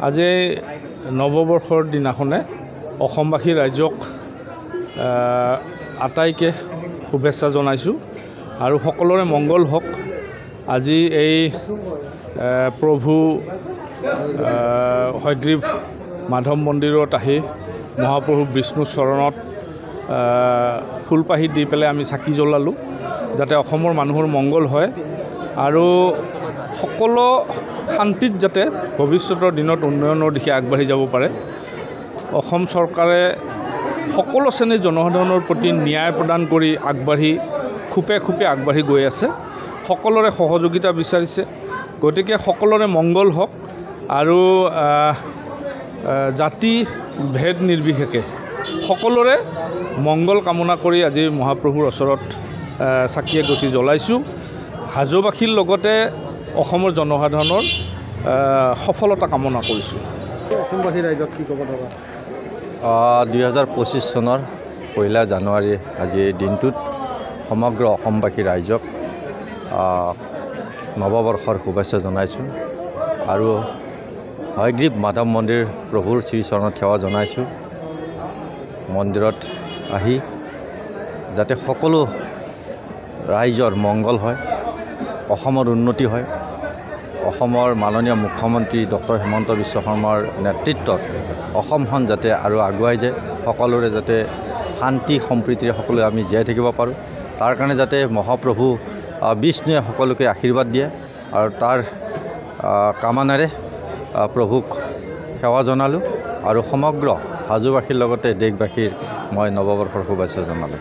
আজি নৱবৰ্ষৰ দিনাখনে অসমবাসী ৰাইজক আটাইকে শুভেচ্ছা জনাইছোঁ আৰু সকলোৰে মংগল হওক। আজি এই প্ৰভু হয়গ্ৰীৱ মাধৱ মন্দিৰত আহি মহাপ্ৰভু বিষ্ণুৰ চৰণত ফুলপাহি দি পেলাই আমি চাকি জ্বলালোঁ, যাতে অসমৰ মানুহৰ মংগল হয় আৰু সকলো শান্তিত যাতে ভৱিষ্যতৰ দিনত উন্নয়নৰ দিশে আগবাঢ়ি যাব পাৰে। অসম চৰকাৰে সকলো শ্ৰেণীৰ জনসাধাৰণৰ প্ৰতি ন্যায় প্ৰদান কৰি খোপে আগবাঢ়ি গৈ আছে, সকলোৰে সহযোগিতা বিচাৰিছে। গতিকে সকলোৰে মংগল হওক আৰু জাতি ভেদ নিৰ্বিশেষে সকলোৰে মংগল কামনা কৰি আজি মহাপ্ৰভুৰ ওচৰত চাকি এগছি জ্বলাইছোঁ। হাজোবাসীৰ লগতে অসমৰ জনসাধাৰণৰ সফলতা কামনা কৰিছোঁ। অসমবাসী ৰাইজক কি ক'ব লগা? 2025 চনৰ 1 জানুৱাৰী আজিৰ দিনটোত সমগ্ৰ অসমবাসী ৰাইজক নৱবৰ্ষৰ শুভেচ্ছা জনাইছোঁ আৰু হয়গ্ৰীৱ মাধৱ মন্দিৰ প্ৰভুৰ শ্ৰীচৰণত সেৱা জনাইছোঁ। মন্দিৰত আহি যাতে সকলো ৰাইজৰ মংগল হয়, অসমৰ উন্নতি হয়, অসমৰ মাননীয় মুখ্যমন্ত্ৰী ডক্টৰ হিমন্ত বিশ্ব শৰ্মাৰ নেতৃত্বত অসমখন যাতে আৰু আগুৱাই যায়, সকলোৰে যাতে শান্তি সম্প্ৰীতিৰে সকলোৱে আমি জীয়াই থাকিব পাৰোঁ, তাৰ কাৰণে যাতে মহাপ্ৰভু বিষ্ণুৱে সকলোকে আশীৰ্বাদ দিয়ে আৰু তাৰ কামনাৰে প্ৰভুক সেৱা জনালোঁ আৰু সমগ্ৰ হাজোবাসীৰ লগতে দেশবাসীৰ মই নৱবৰ্ষৰ শুভেচ্ছা জনালোঁ।